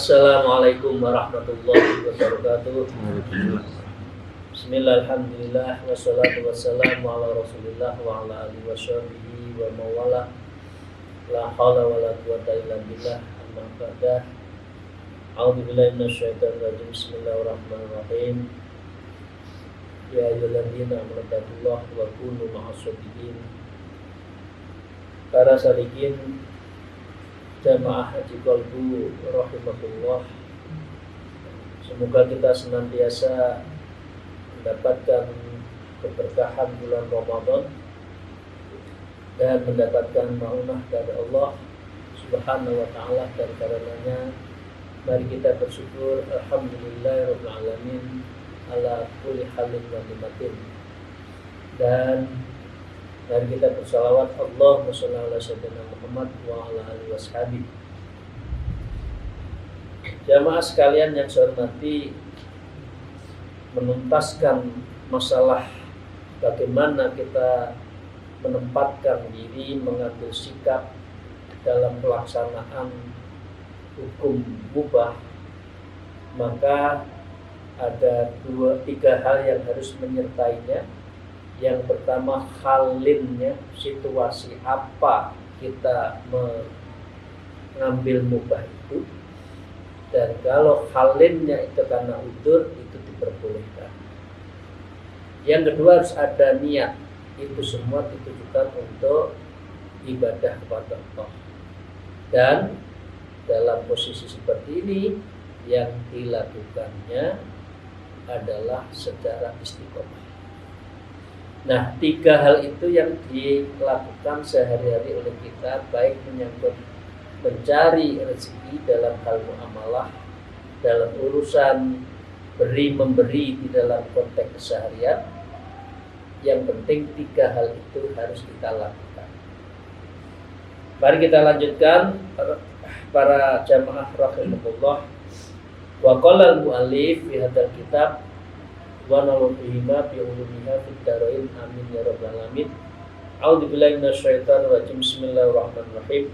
Assalamualaikum warahmatullahi wabarakatuh. Bismillah, alhamdulillah, wassalatu wassalamu ala rasulillah wa ala alihi wa sahbihi wa mawala. La hawla wa la quwata illa billah. Amma ba'da. A'udzu billahi minasyaitonir rajim. Bismillahirrahmanirrahim. Ya ayyuhalladzina amanu taqullaha wa kunu ma'as shadiqin. Para salikin jamaah haji qalbu rahimakumullah, semoga kita senantiasa mendapatkan keberkahan bulan Ramadan dan mendapatkan maunah dari Allah Subhanahu wa ta'ala. Dan karenanya mari kita bersyukur, alhamdulillahirabbil alamin ala kulli halin wa ni'matin. Dan mari kita bersalawat, Allahumma shalli ala sayyidina Muhammad wa ala alihi washabihi. Jamaah sekalian yang saya hormati, menuntaskan masalah bagaimana kita menempatkan diri, mengambil sikap dalam pelaksanaan hukum mubah, maka ada 2-3 hal yang harus menyertainya. Yang pertama, halinnya, situasi apa kita mengambil mubah itu. Dan kalau halinnya itu karena udzur, itu diperbolehkan. Yang kedua, harus ada niat. Itu semua ditujukan untuk ibadah kepada Allah. Dan dalam posisi seperti ini, yang dilakukannya adalah secara istiqomah. Nah, 3 hal itu yang dilakukan sehari-hari oleh kita, baik menyangkut mencari rezeki dalam hal muamalah, dalam urusan beri-memberi di dalam konteks keseharian. Yang penting 3 hal itu harus kita lakukan. Mari kita lanjutkan para jamaah rahimahullah. Wa qala al-mu'allif fi hadzal kitab wa nawfihima bi ulumiha fid darain amin ya rabbal alamin. A'udzu billahi minasyaitonir rajim. Bismillahirrahmanirrahim.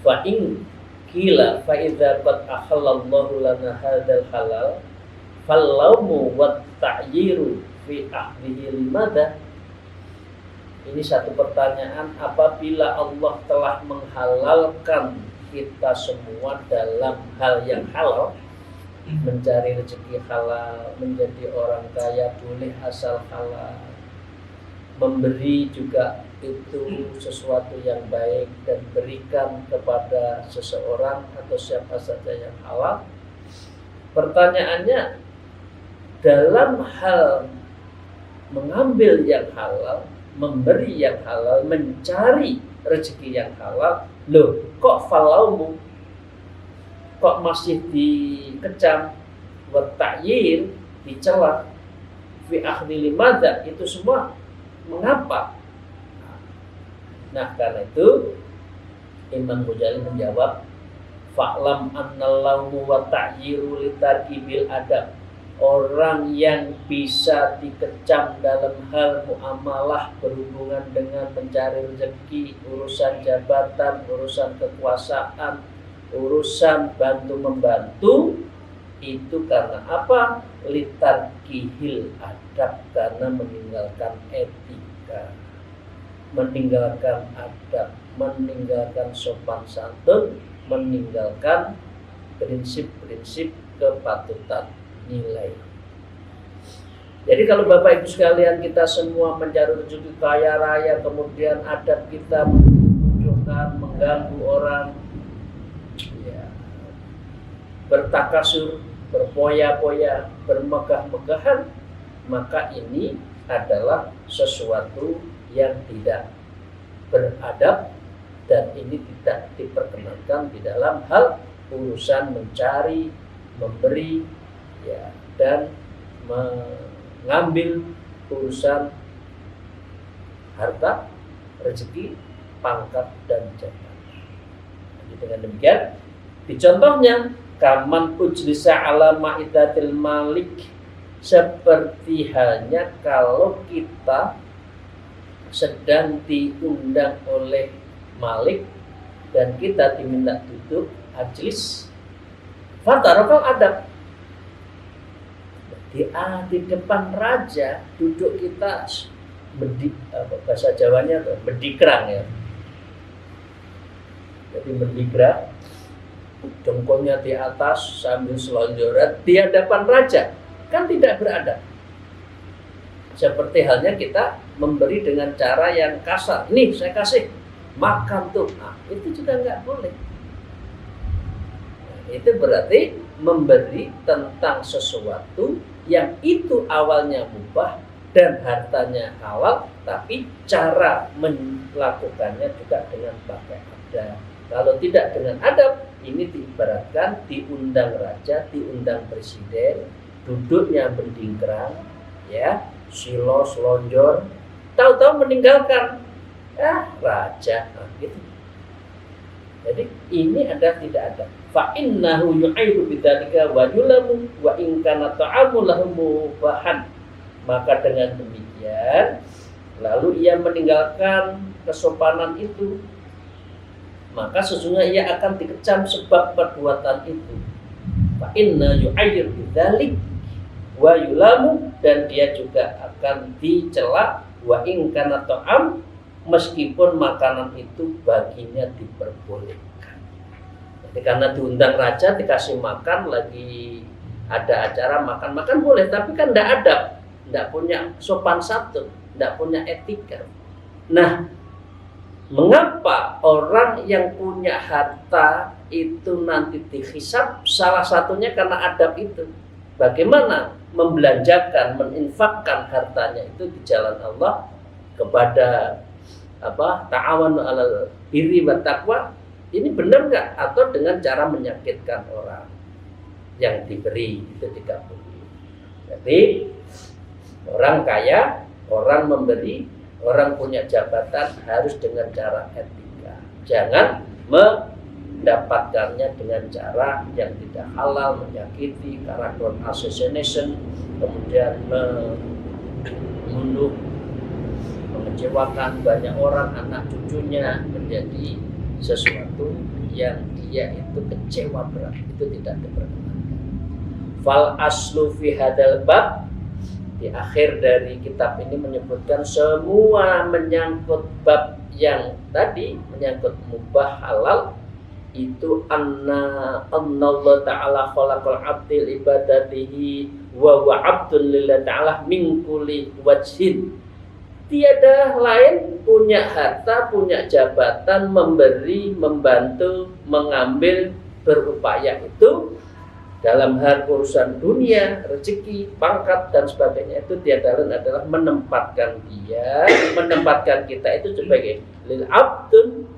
Fa in qila fa idza qad ahallallahu lana hadzal halal fallawmu wat ta'yiru fi ahdihi limadha. Ini satu pertanyaan. Apabila Allah telah menghalalkan kita semua dalam hal yang halal, mencari rezeki halal, menjadi orang kaya boleh asal halal, memberi juga itu sesuatu yang baik, dan berikan kepada seseorang atau siapa saja yang halal. Pertanyaannya, dalam hal mengambil yang halal, memberi yang halal, mencari rezeki yang halal, loh kok falaumu, kok masih dikecam, bertakyir, dicela, fi akhli limadha, itu semua mengapa? Nah, karena itu Imam Ghazali menjawab, fa'lam annallahu wa ta'yiru litarkibil adab. Orang yang bisa dikecam dalam hal muamalah berhubungan dengan mencari rezeki, urusan jabatan, urusan kekuasaan, urusan bantu-membantu, itu karena apa? Litarkihil adab, karena meninggalkan etika, meninggalkan adab, meninggalkan sopan santun, meninggalkan prinsip-prinsip kepatutan nilai. Jadi kalau Bapak Ibu sekalian, kita semua mencari rezeki kaya raya, kemudian adab kita menunjukkan mengganggu orang, ya, bertakasur, berpoya-poya, bermegah-megahan, maka ini adalah sesuatu yang tidak beradab, dan ini tidak diperkenankan di dalam hal urusan mencari, memberi, ya, dan mengambil urusan harta, rezeki, pangkat, dan jabatan. Jadi dengan demikian, di contohnya, kaman ujlisa ala ma'idatil malik, seperti halnya kalau kita sedang diundang oleh malik dan kita diminta duduk, ajlis, Fatarokal adab. Di depan raja duduk kita bahasa Jawanya berdikrang ya. Jadi berdikrang, jongkoknya di atas sambil selonjoran di hadapan raja, kan tidak beradab. Seperti halnya kita memberi dengan cara yang kasar. Nih saya kasih, makan tuh. Nah, itu juga nggak boleh. Nah, itu berarti memberi tentang sesuatu yang itu awalnya mubah dan hartanya halal, tapi cara melakukannya juga dengan pakai adab. Kalau tidak dengan adab, ini diibaratkan diundang raja, diundang presiden, duduknya berdingkrang, ya, silo, selonjor, tahu-tahu meninggalkan raja, nah, gitu. Jadi ini ada tidak ada. Fa innahu yu'aidu bidzalika wa yulamu wa in kana ta'amu lahu mubahan. Maka dengan demikian lalu ia meninggalkan kesopanan itu, maka sesungguhnya ia akan dikecam sebab perbuatan itu. Fa inna yu'aidu bidzalik wa yulamu, dan dia juga akan dicela wa in kana ta'am, meskipun makanan itu baginya diperbolehkan. Jadi karena diundang raja, dikasih makan, lagi ada acara makan-makan boleh, tapi kan tidak adab, tidak punya sopan santun, tidak punya etika. Nah, mengapa orang yang punya harta itu nanti dihisab? Salah satunya karena adab itu. Bagaimana membelanjakan, meninfakkan hartanya itu di jalan Allah kepada ta'awanu 'alal birri wat taqwa, ini benar nggak? Atau dengan cara menyakitkan orang yang diberi, itu tidak boleh. Jadi orang kaya, orang memberi, orang punya jabatan harus dengan cara etika. Jangan mendapatkannya dengan cara yang tidak halal, menyakiti, character assassination, kemudian membunuh, mengecewakan banyak orang, anak cucunya, menjadi sesuatu yang dia itu kecewa berat. Itu tidak diperkenankan. Fal aslu fi hadal bab, di akhir dari kitab ini menyebutkan semua menyangkut bab yang tadi, menyangkut mubah halal, itu Allah Ta'ala khalaqal abdil ibadatihi wa wa abdun lillahi ta'ala min kulli wajhin. Tiada lain punya harta, punya jabatan, memberi, membantu, mengambil, berupaya itu dalam hal urusan dunia, rezeki, pangkat dan sebagainya, itu tiada lain adalah menempatkan kita itu sebagai lil abdun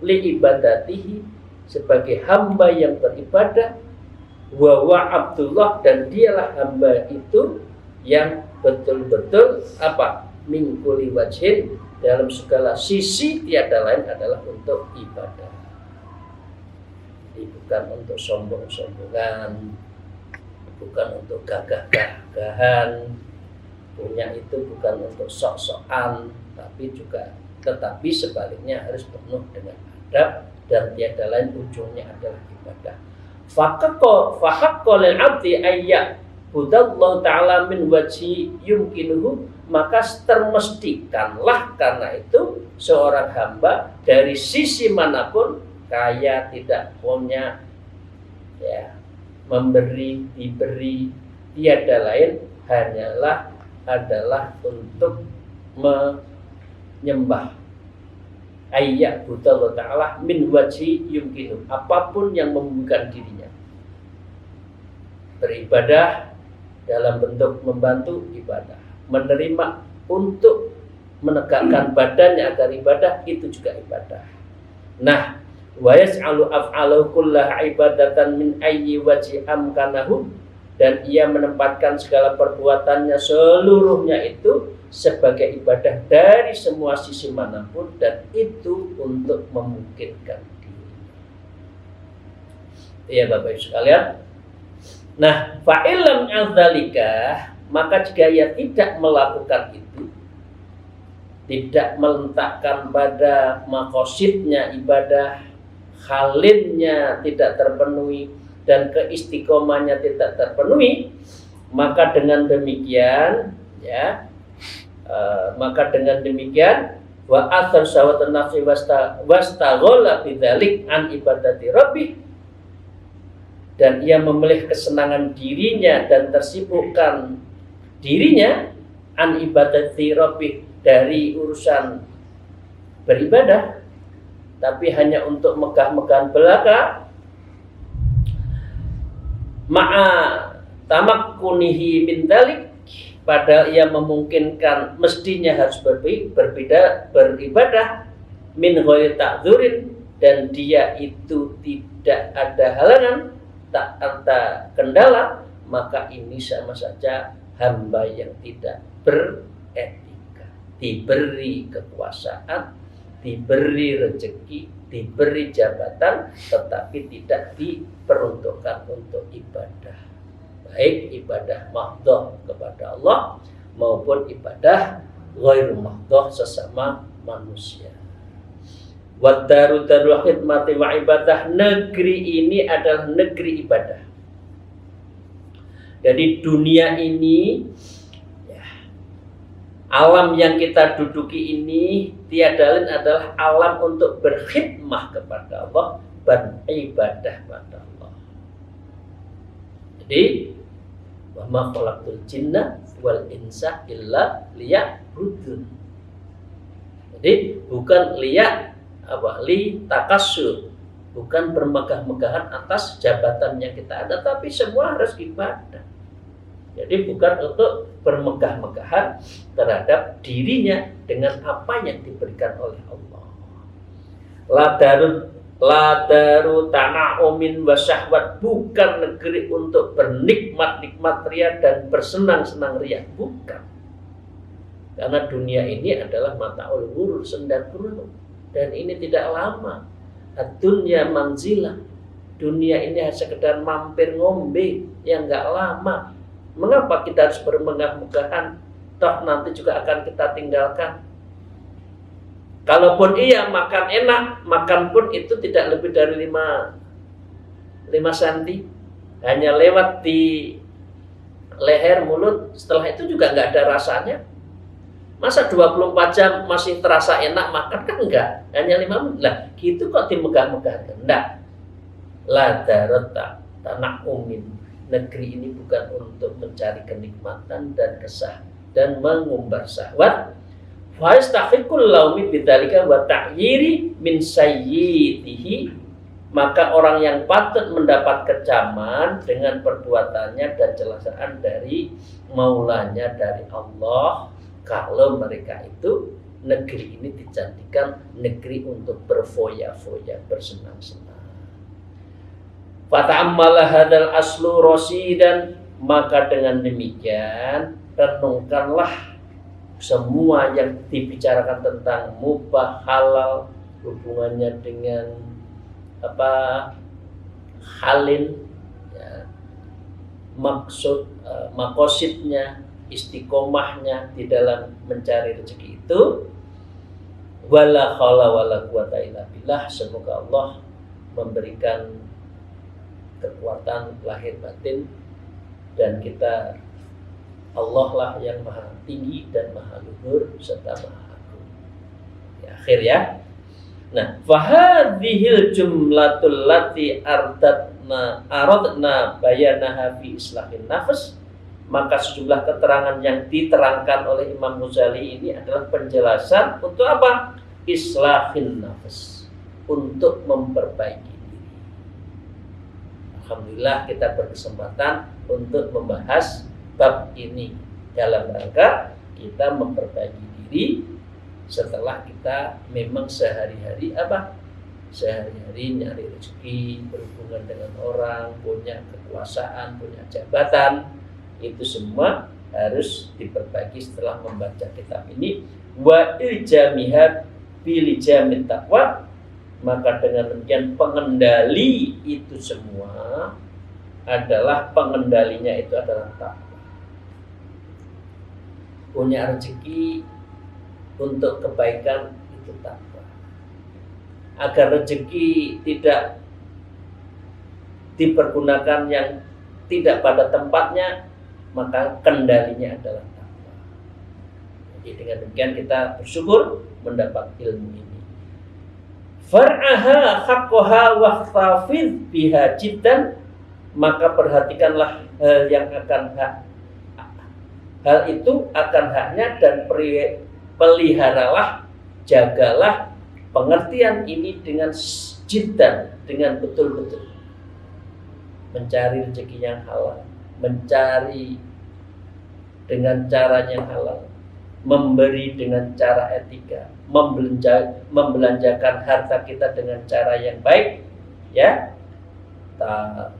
li ibadatihi, sebagai hamba yang beribadah, wa abdullah, dan dialah hamba itu yang betul-betul min kulli wajhin, dalam segala sisi tiada lain adalah untuk ibadah. Jadi bukan untuk sombong-sombongan, bukan untuk gagah-gagahan, punya itu bukan untuk sok-sokan, tetapi sebaliknya harus penuh dengan adab, dan tiada lain ujungnya adalah ibadah. Fahaqqa lil abdi ayya budallahu ta'ala min wajhi yumkinuhu, maka termestikanlah karena itu seorang hamba dari sisi manapun, kaya tidak punya, ya, memberi, diberi, tiada lain hanyalah adalah untuk menyembah. Ayya budallahu ta'ala min wajhi yumkinuhu, apapun yang membuka dirinya. Beribadah dalam bentuk membantu, ibadah. Menerima untuk menegakkan badannya agar ibadah, itu juga ibadah. Nah, wa yas'alu af'alahu kullah ibadatan min ayyi wajhi amkanahu, dan ia menempatkan segala perbuatannya seluruhnya itu sebagai ibadah dari semua sisi manapun, dan itu untuk memungkinkan diri. Ya Bapak Ibu sekalian. Nah, fa'ilam al-dzalika, maka jika ia tidak melakukan itu, tidak meletakkan pada makosidnya ibadah, halinnya tidak terpenuhi, dan keistiqomahnya tidak terpenuhi, maka dengan demikian wa athar syahwatan nafsi wastaghala bidzalik an ibadati rabbih, dan ia memilih kesenangan dirinya dan tersibukkan dirinya an ibadati rabbih, dari urusan beribadah, tapi hanya untuk megah-megahan belaka, ma'a tamakkunihi min dzalik, padahal ia memungkinkan mestinya harus beribadah min ghairi ta'dzurin, dan dia itu tidak ada halangan, tak ada kendala, maka ini sama saja hamba yang tidak beretika, diberi kekuasaan, diberi rezeki, diberi jabatan, tetapi tidak diperuntukkan untuk ibadah, baik ibadah mahdhah kepada Allah maupun ibadah ghairu mahdhah sesama manusia. Wa daru darul khidmati wa ibadah, negeri ini adalah negeri ibadah. Jadi dunia ini, alam yang kita duduki ini tiada lain adalah alam untuk berkhidmah kepada Allah, beribadah pada Allah. Jadi wa ma khalaqtul jinna wal insa illa liya'budun. Jadi bukan li takassur, bukan bermegah-megahan atas jabatan yang kita ada, tapi semua harus ibadah. Jadi bukan untuk bermegah-megahan terhadap dirinya dengan apa yang diberikan oleh Allah. La daru tana'umin wa syahwat, bukan negeri untuk bernikmat-nikmat ria dan bersenang-senang ria, bukan. Karena dunia ini adalah mata'ul ghurur, senda gurur, dan ini tidak lama. Ad-dunya manzilah, dunia ini hanya sekedar mampir ngombe yang enggak lama. Mengapa kita harus bermegah-megahan? Toh nanti juga akan kita tinggalkan. Kalaupun iya makan enak, makan pun itu tidak lebih dari 5 cm. Hanya lewat di leher, mulut, setelah itu juga nggak ada rasanya. Masa 24 jam masih terasa enak makan? Kan enggak, hanya 5 menit. Lah, gitu kok dimegah-megahkan? Enggak. La darata tana'umin, negeri ini bukan untuk mencari kenikmatan dan kesah dan mengumbar syahwat. Fa yastahiqul laumi bidzalika wa ta'yiri min sayyidihi, maka orang yang patut mendapat kecaman dengan perbuatannya dan celaan dari maulanya, dari Allah, kalau mereka itu negeri ini dijadikan negeri untuk berfoya-foya, bersenang-senang. Fata'ammala hadzal aslu rasidan, maka dengan demikian renungkanlah semua yang dibicarakan tentang mubah, halal, hubungannya dengan halin, ya, maksud makosidnya, istiqomahnya di dalam mencari rezeki itu. Wala haula wala quwata illa billah, semoga Allah memberikan kekuatan lahir batin, dan kita, Allah lah yang maha tinggi dan maha luhur serta maha agung. Ya, akhir ya. Nah, fahadhil jumlatul lati aradna bayanaha fi islahin nafs, maka sejumlah keterangan yang diterangkan oleh Imam Ghazali ini adalah penjelasan untuk apa? Islahin nafs, untuk memperbaiki diri. Alhamdulillah kita berkesempatan untuk membahas bab ini dalam rangka kita memperbaiki diri setelah kita memang sehari-hari nyari rezeki, berhubungan dengan orang, punya kekuasaan, punya jabatan. Itu semua harus diperbaiki setelah membaca kitab ini. Wa iljamiha bilijamit taqwa, maka dengan demikian pengendali itu semua adalah pengendalinya itu adalah takwa. Punya rezeki untuk kebaikan itu takwa. Agar rezeki tidak dipergunakan yang tidak pada tempatnya, maka kendalinya adalah takwa. Jadi dengan demikian kita bersyukur mendapat ilmu ini. Far'aha haqqaha wahtafidh biha jiddan, maka perhatikanlah hal itu akan haknya dan peliharalah, jagalah pengertian ini dengan jiddan, dengan betul-betul. Mencari rezeki yang halal, mencari dengan cara yang halal, memberi dengan cara etika, membelanjakan harta kita dengan cara yang baik, ya.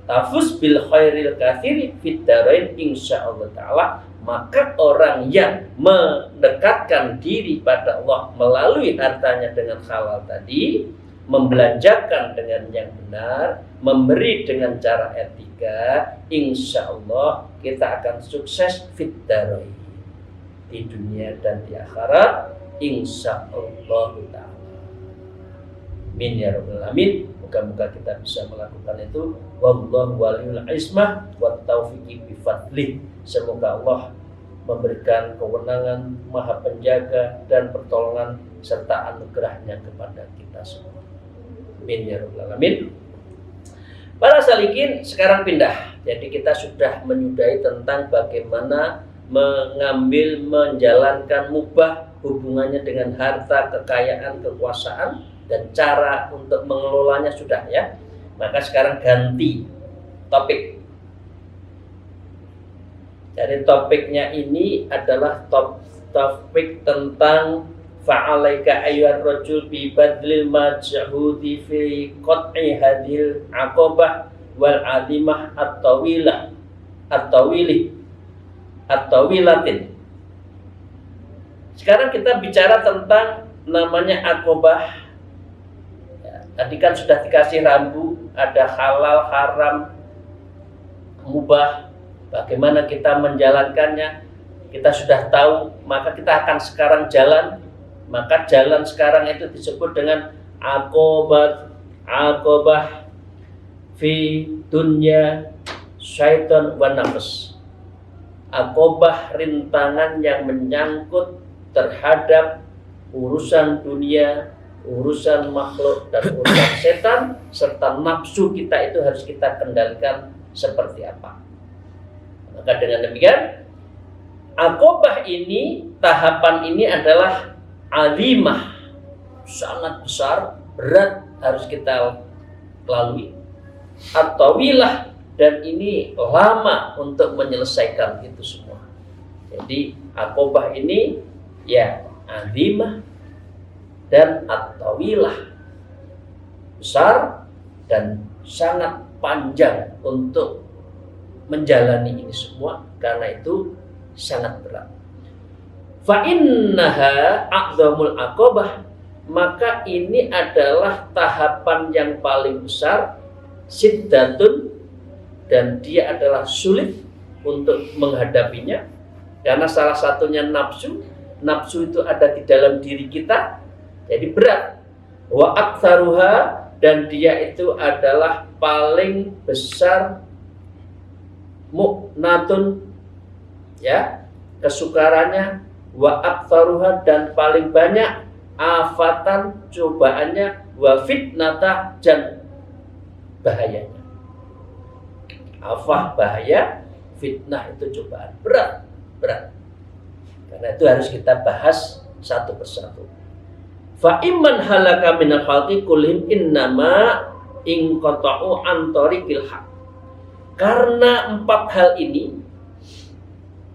Tafus bil khairil katsiri fid darain insyaallah taala, maka orang yang mendekatkan diri pada Allah melalui hartanya dengan halal tadi, membelanjakan dengan yang benar, memberi dengan cara etika, insyaallah kita akan sukses fid darain, di dunia dan di akhirat, insyaallah taala. Amin ya rabbal alamin. Moga-moga kita bisa melakukan itu. Wallahu waliyul ismah wat taufiqi bi fadlih. Semoga Allah memberikan kewenangan, Maha Penjaga dan pertolongan serta anugerahnya kepada kita semua. Amin ya rabbal alamin. Para salikin, sekarang pindah. Jadi kita sudah menyudahi tentang bagaimana menjalankan mubah, hubungannya dengan harta, kekayaan, kekuasaan, dan cara untuk mengelolanya sudah, ya. Maka sekarang ganti topik. Jadi topiknya ini adalah topik tentang fa'alaika ayyuhar rajul bi badlil majhudi fi qat'i hadil aqabah wal adimah at-tawilatin. Sekarang kita bicara tentang namanya aqabah. Tadi kan sudah dikasih rambu, ada halal, haram, mubah. Bagaimana kita menjalankannya, kita sudah tahu. Maka kita akan sekarang jalan. Maka jalan sekarang itu disebut dengan aqabah fi dunya syaitan wa nafs. Aqabah, rintangan yang menyangkut terhadap urusan dunia, urusan makhluk dan urusan setan, serta nafsu kita itu harus kita kendalikan seperti apa. Maka dengan demikian, aqabah ini, tahapan ini adalah azimah, sangat besar, berat, harus kita lalui. At-tawilah, dan ini lama untuk menyelesaikan itu semua. Jadi aqabah ini ya azimah dan at-tawilah, besar dan sangat panjang untuk menjalani ini semua, karena itu sangat berat. Fa innaha a'zamul aqabah, maka ini adalah tahapan yang paling besar, siddatun, dan dia adalah sulit untuk menghadapinya, karena salah satunya nafsu itu ada di dalam diri kita. Jadi berat. Wa aktsaruha, dan dia itu adalah paling besar, mu'natun, ya, kesukarannya, wa aktsaruha, dan paling banyak, afatan, cobaannya, wa fitnata, dan bahayanya. Afah, bahaya, fitnah itu cobaan, berat. Karena itu harus kita bahas satu persatu. Fa imman halaka minal khalqi kullihim innama inqata'u an tariqil haq. Karena empat hal ini,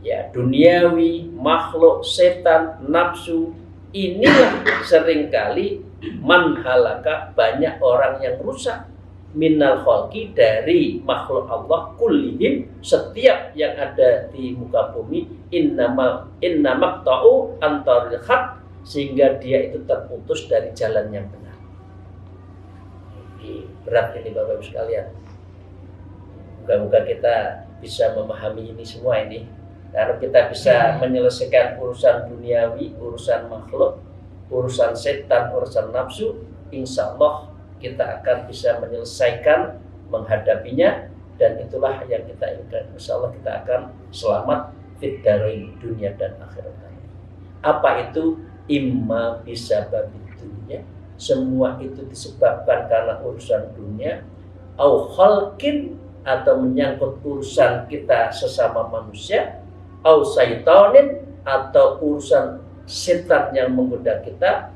ya, duniawi, makhluk, setan, nafsu, inilah seringkali man halaka, banyak orang yang rusak, minal khalqi, dari makhluk Allah, kullihim, setiap yang ada di muka bumi, innamak ta'u an tariqil haq, sehingga dia itu terputus dari jalan yang benar. Jadi berat ini Bapak Ibu sekalian. Moga-moga kita bisa memahami ini semua ini. Karena kita bisa menyelesaikan urusan duniawi, urusan makhluk, urusan setan, urusan nafsu, insya Allah kita akan bisa menyelesaikan menghadapinya, dan itulah yang kita inginkan. Insyaallah kita akan selamat fid darain, dunia dan akhirat. Apa itu? Imma bisababid dunya, semua itu disebabkan karena urusan dunia, au khalqin, atau menyangkut urusan kita sesama manusia, au syaitanin, atau urusan setan yang menggoda kita,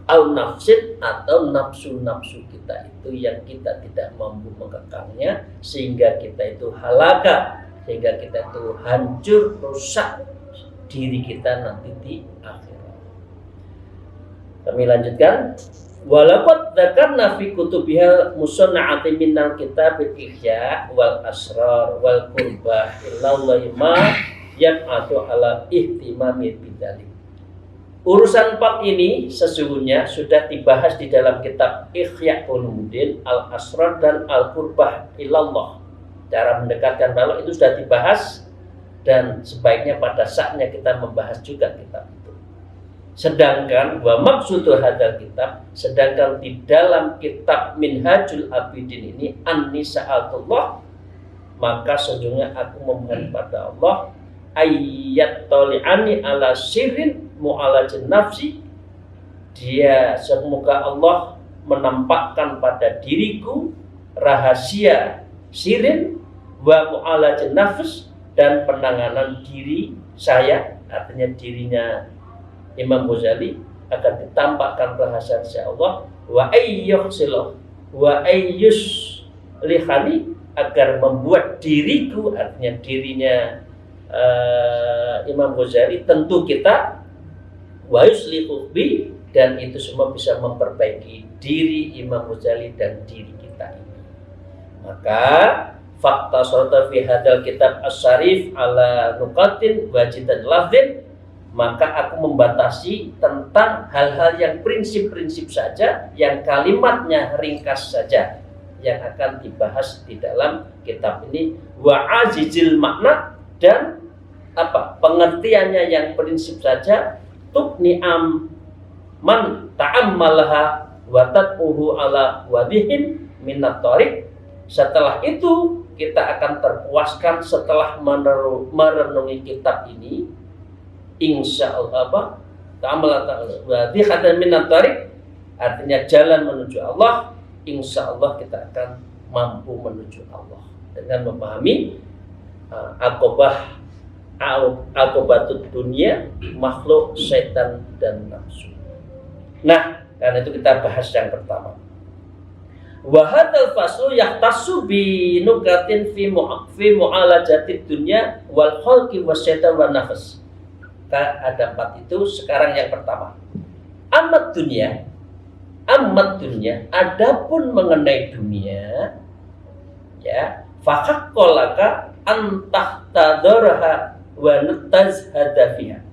au nafsin, atau nafsu-nafsu kita itu yang kita tidak mampu mengekangnya, sehingga kita itu halaka, sehingga kita itu hancur, rusak diri kita nanti di akhirat. Kami lanjutkan. Walaqad dzakarna fi kutubihal musanna'ati minal kitabil ihya wal asrar wal qurbah illallahi ma yab'atu ala ihtimami bidzalik. Urusan 4 ini sesungguhnya sudah dibahas di dalam kitab Ihya Ulumuddin, Al-Asrar dan Al-Qurbah ilallah. Cara mendekatkan Allah itu sudah dibahas, dan sebaiknya pada saatnya kita membahas juga kitab itu. Sedangkan wa maqsudu hadzal kitab, sedangkan di dalam kitab Minhajul Abidin ini an-nisa'atullah, maka sesungguhnya aku memohon pada Allah ayat toli'ani ala sirrin mu'alajin nafsi, dia semoga Allah menampakkan pada diriku rahasia sirin wa mu'alajin nafs, dan penanganan diri saya, artinya dirinya Imam Ghazali akan ditampakkan rahasia Allah, wa ayyuhsilah wa ayyus lihani, agar membuat diriku, artinya dirinya Imam Ghazali, tentu kita, wa yuslihu bi, dan itu semua bisa memperbaiki diri Imam Ghazali dan diri kita ini. Maka fakta surata fi hadal kitab as-syarif ala nuqatin wajidan lafzin, maka aku membatasi tentang hal-hal yang prinsip-prinsip saja, yang kalimatnya ringkas saja, yang akan dibahas di dalam kitab ini. Wa azizil makna, dan pengertiannya yang prinsip saja. Tubni man ta'ammalaha wa tad'uhu ala wadihin minat thariq. Setelah itu kita akan terpuaskan setelah merenungi kitab ini, insya Allah artinya jalan menuju Allah. Insya Allah kita akan mampu menuju Allah dengan memahami akobatut dunia, makhluk, setan, dan nafsu. Nah, karena itu kita bahas yang pertama. Wahadal faslu yahtassu bi nukatin fi mu'alajatid dunya wal khalqi wasyaitan wan nafs. Ada 4 itu. Sekarang yang pertama, amat dunia, adapun mengenai dunia, ya, fakakkolaka antahtadarha wa nutazhada fiha.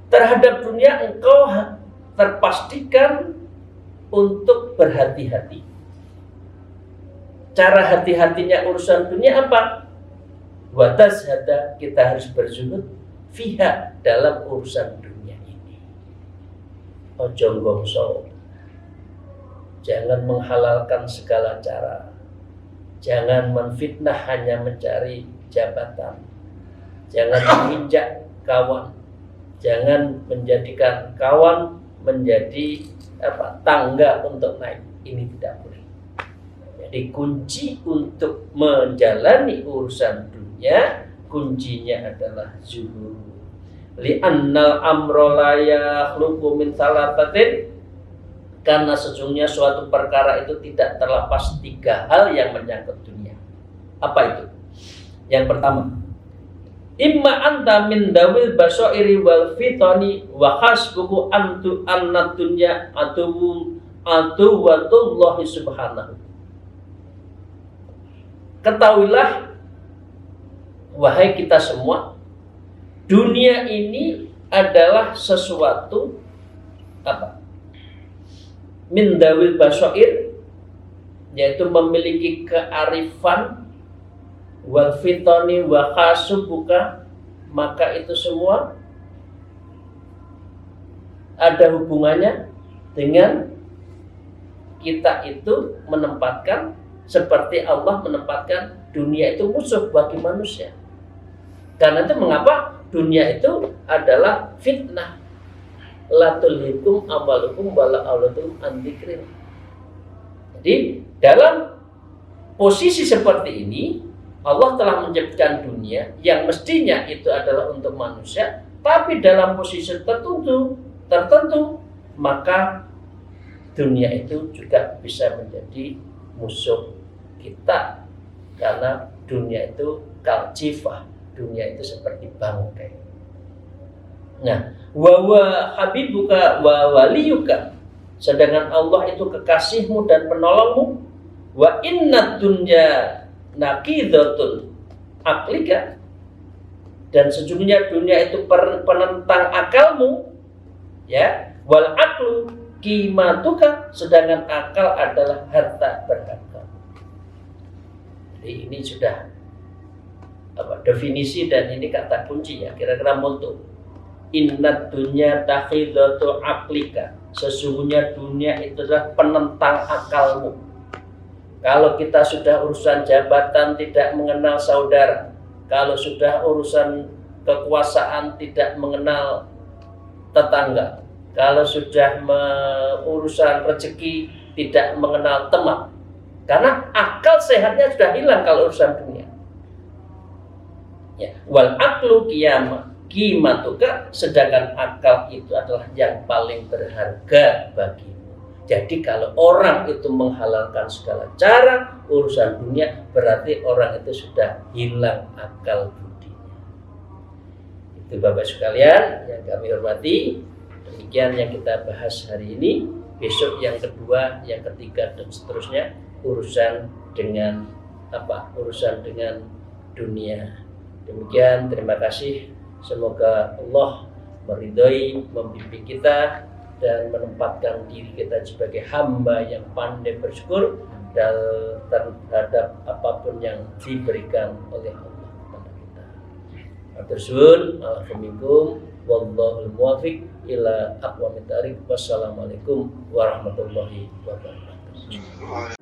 Terhadap dunia engkau terpastikan untuk berhati-hati. Cara hati-hatinya urusan dunia apa? Wa tazhada, kita harus berzuhud fiha, dalam urusan dunia ini. Ojo gongso, jangan menghalalkan segala cara, jangan menfitnah hanya mencari jabatan, jangan menginjak kawan, jangan menjadikan kawan menjadi tangga untuk naik. Ini tidak boleh. Jadi kunci untuk menjalani urusan dunia, kuncinya adalah zuhud. Li'annal amra la yakhluqu min thalathatin, karena sesungguhnya suatu perkara itu tidak terlepas 3 hal yang menyangkut dunia. Apa itu? Yang pertama, imma anta min dawil basairi wal fitani wa hasbuku antu annad dunya atuwatullahi subhanahu. Ketahuilah wahai kita semua, dunia ini adalah sesuatu min dawil basair, yaitu memiliki kearifan, wal fitani wa khasubuka, maka itu semua ada hubungannya dengan kita itu menempatkan seperti Allah menempatkan dunia itu musuh bagi manusia. Karena itu mengapa dunia itu adalah fitnah. La tulhikum amalukum wala auladukum an dzikrillah. Jadi dalam posisi seperti ini Allah telah menciptakan dunia yang mestinya itu adalah untuk manusia, tapi dalam posisi tertentu maka dunia itu juga bisa menjadi musuh kita, karena dunia itu kaljifah, dunia itu seperti bangkai. Nah, wa habibuka wa waliyuka, sedangkan Allah itu kekasihmu dan penolongmu. Wa inna dunya naqidatul aklika, dan sejujurnya dunia itu penentang akalmu, ya. Wal aqlu qimatuka, sedangkan akal adalah harta berharga. Jadi ini sudah definisi, dan ini kata kuncinya kira-kira mutu. Inna dunya takhidatu aklika, sesungguhnya dunia itu adalah penentang akalmu. Kalau kita sudah urusan jabatan tidak mengenal saudara, kalau sudah urusan kekuasaan tidak mengenal tetangga, kalau sudah urusan rezeki tidak mengenal teman, karena akal sehatnya sudah hilang kalau urusan dunia. Ya, wal aqlu qimatuka, sedangkan akal itu adalah yang paling berharga bagimu. Jadi kalau orang itu menghalalkan segala cara urusan dunia, berarti orang itu sudah hilang akal budinya. Itu Bapak sekalian yang kami hormati. Demikian yang kita bahas hari ini. Besok yang kedua, yang ketiga, dan seterusnya urusan dengan urusan dengan dunia. Demikian, terima kasih. Semoga Allah meridhoi, membimbing kita, dan menempatkan diri kita sebagai hamba yang pandai bersyukur terhadap apapun yang diberikan oleh Allah kepada kita. Matur suwun, alhamdulillah. Wallahul muwaffiq ila aqwamit thariq. Wassalamualaikum warahmatullahi wabarakatuh.